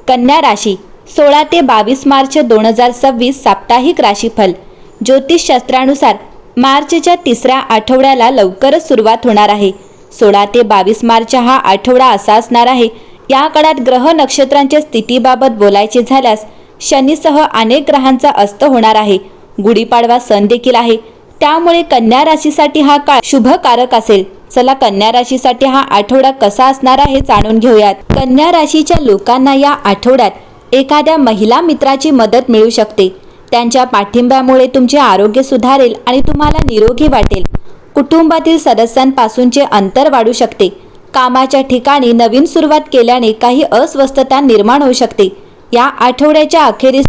कन्या राशी 16 ते 22 मार्च 2026 साप्ताहिक राशीफल. ज्योतिषशास्त्रानुसार मार्चच्या तिसऱ्या आठवड्याला लवकरच सुरुवात होणार आहे. 16 ते 22 मार्च हा आठवडा असा असणार आहे. या काळात ग्रह नक्षत्रांच्या स्थितीबाबत बोलायचे झाल्यास शनीसह अनेक ग्रहांचा अस्त होणार आहे. गुढीपाडवा सण देखील आहे. त्यामुळे कन्या राशीसाठी हा काळ शुभकारक असेल. चला कन्या राशीसाठी हा आठवडा कसा असणार आहे जाणून घेऊयात. कन्या राशीच्या लोकांना या आठवड्यात एखाद्या महिला मित्राची मदत मिळू शकते. त्यांच्या पाठिंब्यामुळे तुमचे आरोग्य सुधारेल आणि तुम्हाला निरोगी वाटेल. कुटुंबातील सदस्यांपासूनचे अंतर वाढू शकते. कामाच्या ठिकाणी नवीन सुरुवात केल्याने काही अस्वस्थता निर्माण होऊ शकते. या आठवड्याच्या अखेरीस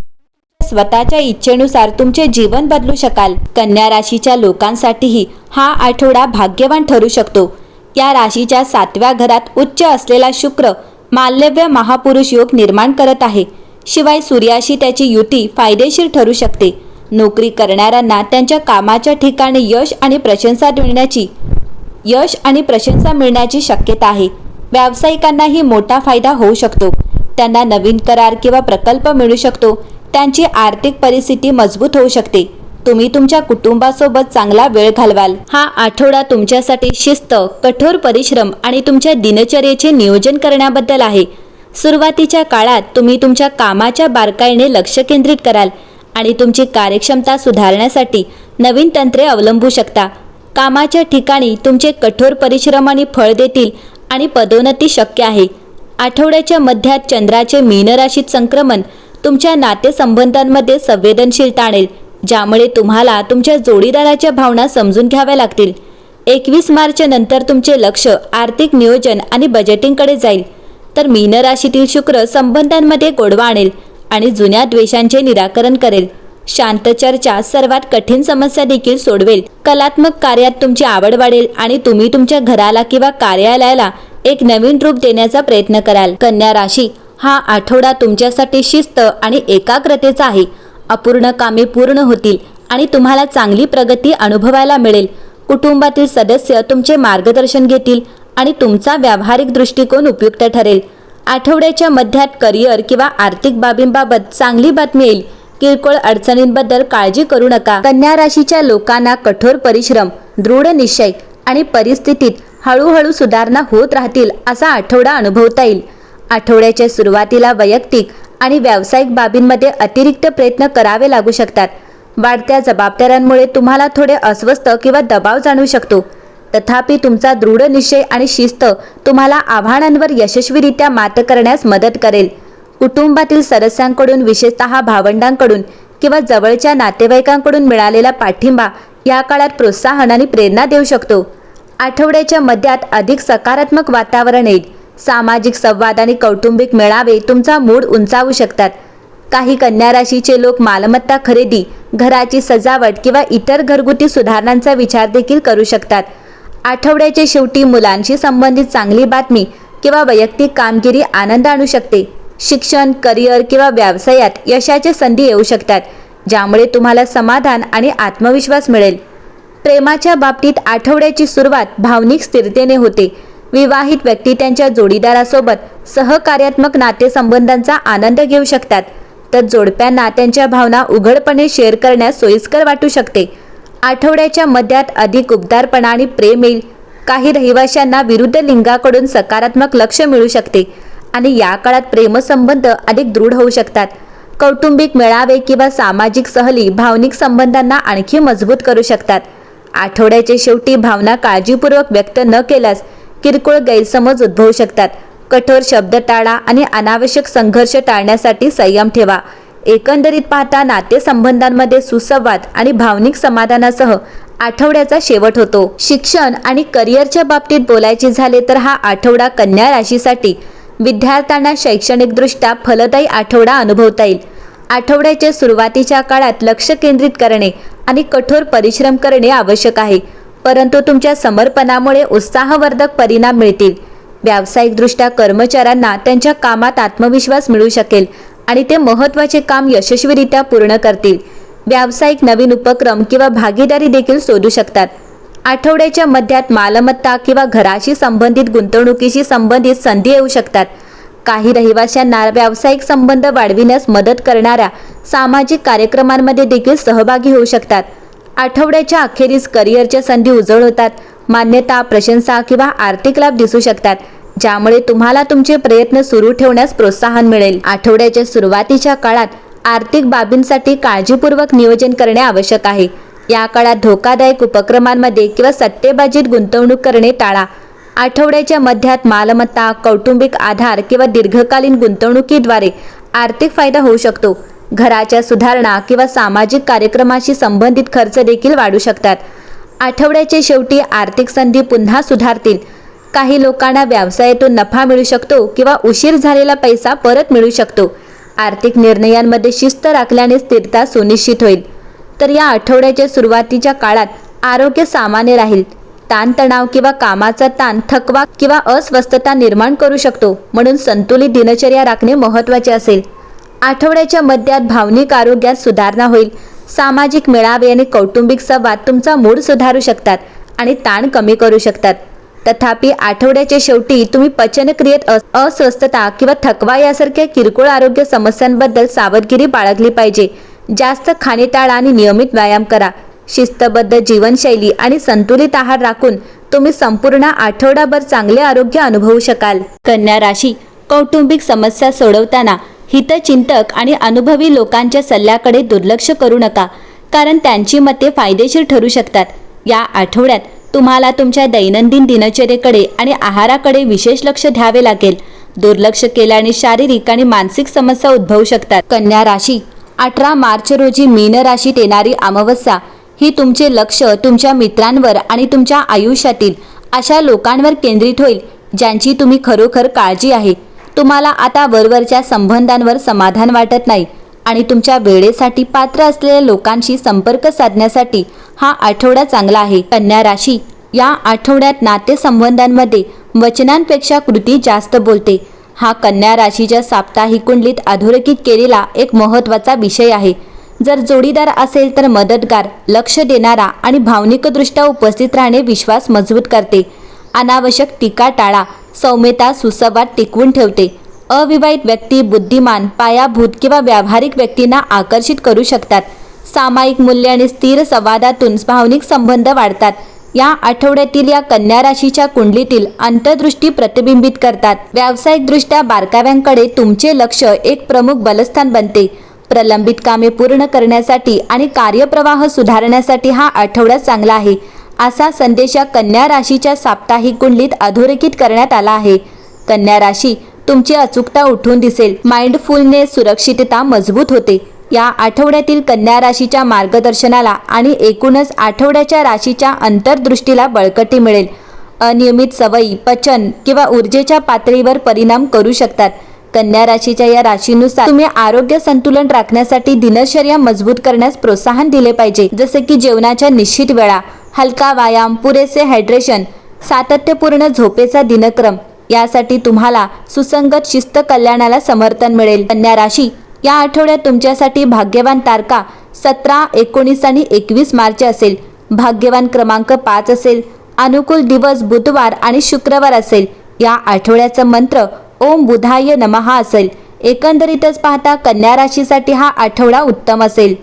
स्वतःच्या इच्छेनुसार तुमचे जीवन बदलू शकाल. कन्या राशीच्या लोकांसाठीही हा आठवडा भाग्यवान ठरू शकतो. या राशीच्या 7व्या घरात उच्च असलेला शुक्र मालव्य महापुरुष योग निर्माण करत आहे. शिवाय सूर्याशी त्याची युती फायदेशीर ठरू शकते. नोकरी करणाऱ्यांना त्यांच्या कामाच्या ठिकाणी यश आणि प्रशंसा मिळण्याची शक्यता आहे. व्यावसायिकांनाही मोठा फायदा होऊ शकतो. त्यांना नवीन करार किंवा प्रकल्प मिळू शकतो. त्यांची आर्थिक परिस्थिती मजबूत होऊ शकते. तुम्ही तुमच्या कुटुंबासोबत चांगला वेळ घालवाल. हा आठवडा तुमच्यासाठी शिस्त, कठोर परिश्रम आणि तुमच्या दिनचर्येचे नियोजन करण्याबद्दल आहे. सुरुवातीच्या काळात तुम्ही तुमच्या कामाच्या बारकाईने लक्ष केंद्रित कराल आणि तुमची कार्यक्षमता सुधारण्यासाठी नवीन तंत्रे अवलंबू शकता. कामाच्या ठिकाणी तुमचे कठोर परिश्रमाने फळ देतील आणि पदोन्नती शक्य आहे. आठवड्याच्या मध्यात चंद्राचे मीन राशीत संक्रमण तुमच्या नातेसंबंधांमध्ये संवेदनशीलता आणेल, ज्यामुळे तुम्हाला तुमच्या जोडीदाराच्या भावना समजून घ्याव्या लागतील. 21 मार्च नंतर तुमचे लक्ष आर्थिक नियोजन आणि बजेटिंगकडे जाईल. तर मीन राशीतील शुक्र संबंधांमध्ये गोडवा आणेल आणि जुन्या द्वेषांचे निराकरण करेल. शांत चर्चा सर्वात कठीण समस्या देखील सोडवेल. कलात्मक कार्यात तुमची आवड वाढेल आणि तुम्ही तुमच्या घराला किंवा कार्यालयाला एक नवीन रूप देण्याचा प्रयत्न कराल. कन्या राशी हा आठवडा तुमच्यासाठी शिस्त आणि एकाग्रतेचा आहे. अपूर्ण कामे पूर्ण होतील आणि तुम्हाला चांगली प्रगती अनुभवायला मिळेल. कुटुंबातील सदस्य तुमचे मार्गदर्शन घेतील आणि तुमचा व्यावहारिक दृष्टिकोन उपयुक्त ठरेल. आठवड्याच्या मध्यात करिअर किंवा आर्थिक बाबींबाबत चांगली बातमी येईल. किरकोळ अडचणींबद्दल काळजी करू नका. कन्या राशीच्या लोकांना कठोर परिश्रम, दृढ निश्चय आणि परिस्थितीत हळूहळू सुधारणा होत राहतील असा आठवडा अनुभवता येईल. आठवड्याच्या सुरुवातीला वैयक्तिक आणि व्यावसायिक बाबींमध्ये अतिरिक्त प्रयत्न करावे लागू शकतात. वाढत्या जबाबदाऱ्यांमुळे तुम्हाला थोडे अस्वस्थ किंवा दबाव जाणवू शकतो. तथापि तुमचा दृढ निश्चय आणि शिस्त तुम्हाला आव्हानांवर यशस्वीरित्या मात करण्यास मदत करेल. कुटुंबातील सदस्यांकडून, विशेषतः भावंडांकडून किंवा जवळच्या नातेवाईकांकडून मिळालेला पाठिंबा या काळात प्रोत्साहन आणि प्रेरणा देऊ शकतो. आठवड्याच्या मध्यात अधिक सकारात्मक वातावरण येईल. सामाजिक संवाद आणि कौटुंबिक मेळावे तुमचा मूड उंचावू शकतात. काही कन्या राशीचे लोक मालमत्ता खरेदी, घराची सजावट किंवा इतर घरगुती सुधारणांचा विचार देखील करू शकतात. आठवड्याच्या शेवटी मुलांशी संबंधित चांगली बातमी किंवा वैयक्तिक कामगिरी आनंद आणू शकते. शिक्षण, करिअर किंवा व्यवसायात यशाच्या संधी येऊ शकतात, ज्यामुळे तुम्हाला समाधान आणि आत्मविश्वास मिळेल. प्रेमाच्या बाबतीत आठवड्याची सुरुवात भावनिक स्थिरतेने होते. विवाहित व्यक्ती त्यांच्या जोडीदारासोबत सहकार्यात्मक नातेसंबंधांचा आनंद घेऊ शकतात, तर जोडप्यांना त्यांच्या भावना उघडपणे शेअर करण्यास सोयीस्कर वाटू शकते. आठवड्याच्या मध्यात अधिक उबदारपणा आणि प्रेम येईल. काही रहिवाशांना विरुद्ध लिंगाकडून सकारात्मक लक्ष मिळू शकते आणि या काळात प्रेमसंबंध अधिक दृढ होऊ शकतात. कौटुंबिक मेळावे किंवा सामाजिक सहली भावनिक संबंधांना आणखी मजबूत करू शकतात. आठवड्याच्या शेवटी भावना काळजीपूर्वक व्यक्त न केल्यास किरकोळ गैरसमज उद्भवू शकतात. कठोर शब्द टाळा आणि अनावश्यक संघर्ष टाळण्यासाठी संयम ठेवा. एकंदरीत पाहता नातेसंबंधांमध्ये सुसंवाद आणि भावनिक समाधानासह आठवड्याचा शेवट होतो. शिक्षण आणि करिअरच्या बाबतीत बोलायचे झाले तर हा आठवडा कन्या राशीसाठी विद्यार्थ्यांना शैक्षणिकदृष्ट्या फलदायी आठवडा अनुभवता येईल. आठवड्याच्या सुरुवातीच्या काळात लक्ष केंद्रित करणे आणि कठोर परिश्रम करणे आवश्यक आहे, परंतु तुमच्या समर्पणामुळे उत्साहवर्धक परिणाम मिळतील. व्यावसायिकदृष्ट्या कर्मचाऱ्यांना त्यांच्या कामात आत्मविश्वास मिळू शकेल आणि ते महत्त्वाचे काम यशस्वीरित्या पूर्ण करतील. व्यावसायिक नवीन उपक्रम किंवा भागीदारी देखील शोधू शकतात. आठवड्याच्या मध्यात मालमत्ता किंवा घराशी संबंधित गुंतवणुकीशी संबंधित संधी येऊ शकतात. काही रहिवाशांना व्यावसायिक संबंध वाढविण्यास मदत करणाऱ्या सामाजिक कार्यक्रमांमध्ये देखील सहभागी होऊ शकतात. आठवड्याच्या अखेरीस करिअरच्या संधी उजळ होतात. मान्यता, प्रशंसा किंवा आर्थिक लाभ दिसू शकतात, ज्यामुळे तुम्हाला तुमचे प्रयत्न सुरू ठेवण्यास प्रोत्साहन मिळेल. आठवड्याच्या सुरुवातीच्या काळात आर्थिक बाबींसाठी काळजीपूर्वक नियोजन करणे आवश्यक आहे. या काळात धोकादायक उपक्रमांमध्ये किंवा सट्टेबाजीत गुंतवणूक करणे टाळा. आठवड्याच्या मध्यात मालमत्ता, कौटुंबिक आधार किंवा दीर्घकालीन गुंतवणुकीद्वारे आर्थिक फायदा होऊ शकतो. घराच्या सुधारणा किंवा सामाजिक कार्यक्रमाशी संबंधित खर्च देखील वाढू शकतात. आठवड्याच्या शेवटी आर्थिक संधी पुन्हा सुधारतील. काही लोकांना व्यवसायातून नफा मिळू शकतो किंवा उशीर झालेला पैसा परत मिळू शकतो. आर्थिक निर्णयांमध्ये शिस्त राखल्याने स्थिरता सुनिश्चित होईल. तर या आठवड्याच्या सुरुवातीच्या काळात आरोग्य सामान्य राहील. ताणतणाव किंवा कामाचा ताण थकवा किंवा अस्वस्थता निर्माण करू शकतो, म्हणून संतुलित दिनचर्या राखणे महत्त्वाचे असेल. आठवड्याच्या मध्यात भावनिक आरोग्यात सुधारणा होईल. सामाजिक मेळावे आणि कौटुंबिक संवाद तुमचा मूड सुधारू शकतात आणि ताण कमी करू शकतात. तथापि आठवड्याच्या शेवटी तुम्ही पचनक्रियेत अस्वस्थता किंवा थकवा यासारख्या किरकोळ आरोग्य समस्यांबद्दल सावधगिरी बाळगली पाहिजे. जास्त खाणे टाळा आणि नियमित व्यायाम करा. शिस्तबद्ध जीवनशैली आणि संतुलित आहार राखून तुम्ही संपूर्ण आठवडाभर चांगले आरोग्य अनुभवू शकाल. कन्या राशी, कौटुंबिक समस्या सोडवताना हितचिंतक आणि अनुभवी लोकांच्या सल्ल्याकडे दुर्लक्ष करू नका, कारण त्यांची मते फायदेशीर ठरू शकतात. या आठवड्यात तुम्हाला तुमच्या दैनंदिन दिनचर्येकडे आणि आहाराकडे विशेष लक्ष द्यावे लागेल. दुर्लक्ष केल्याने शारीरिक आणि मानसिक समस्या उद्भवू शकतात. कन्या राशी, 18 मार्च रोजी मीन राशीत येणारी अमावस्या ही तुमचे लक्ष तुमच्या मित्रांवर आणि तुमच्या आयुष्यातील अशा लोकांवर केंद्रित होईल ज्यांची तुम्ही खरोखर काळजी आहे. तुम्हाला आता वरवरच्या संबंधांवर समाधान वाटत नाही आणि तुमच्या वेळेसाठी पात्र असलेल्या लोकांशी संपर्क साधण्यासाठी हा आठवडा चांगला आहे. कन्या राशी, या आठवड्यात नातेसंबंधांमध्ये वचनांपेक्षा कृती जास्त बोलते. हा कन्या राशीच्या साप्ताहिक कुंडलीत अधोरेखित केलेला एक महत्त्वाचा विषय आहे. जर जोडीदार असेल तर मदतगार, लक्ष देणारा आणि भावनिकदृष्ट्या उपस्थित राहणे विश्वास मजबूत करते. अनावश्यक टीका टाळा. सौम्यता सुसंवाद टिकवून ठेवते. अविवाहित व्यक्ती बुद्धिमान, पायाभूत किंवा व्यावहारिक व्यक्तींना आकर्षित करू शकतात. सामायिक मूल्य आणि स्थिर संवादातून भावनिक संबंध वाढतात. या आठवड्यातील या कन्या राशीच्या कुंडलीतील अंतर्दृष्टी प्रतिबिंबित करतात. व्यावसायिकदृष्ट्या बारकाव्यांकडे तुमचे लक्ष एक प्रमुख बलस्थान बनते. प्रलंबित कामे पूर्ण करण्यासाठी आणि कार्यप्रवाह सुधारण्यासाठी हा आठवडा चांगला आहे, असा संदेश या कन्या राशीच्या साप्ताहिक कुंडलीत अधोरेखित करण्यात आला आहे. कन्या राशी, तुमची अचूकता उठून दिसेल. माइंडफुलनेस, सुरक्षितता मजबूत होते. या आठवड्यातील कन्या राशीच्या मार्गदर्शनाला आणि एकूणच आठवड्याच्या राशीच्या अंतर्दृष्टीला बळकटी मिळेल. अनियमित सवयी पचन किंवा ऊर्जेच्या पातळीवर परिणाम करू शकतात. कन्या राशीच्या या राशीनुसार तुम्ही आरोग्य संतुलन राखण्यासाठी दिनचर्या मजबूत करण्यास प्रोत्साहन दिले पाहिजे, जसे की जेवणाच्या निश्चित वेळा, हलका व्यायाम, पुरेसे हायड्रेशन, सातत्यपूर्ण झोपेचा दिनक्रम. यासाठी तुम्हाला सुसंगत शिस्त कल्याणाला समर्थन मिळेल. कन्या राशी, या आठवड्यात तुमच्यासाठी भाग्यवान तारका 17, 19 आणि 21 मार्च असेल. भाग्यवान क्रमांक 5 असेल. अनुकूल दिवस बुधवार आणि शुक्रवार असेल. या आठवड्याचा मंत्र ओम बुधाय नमः असेल. एकंदरीतच पाहता कन्या राशीसाठी हा आठवडा उत्तम असेल.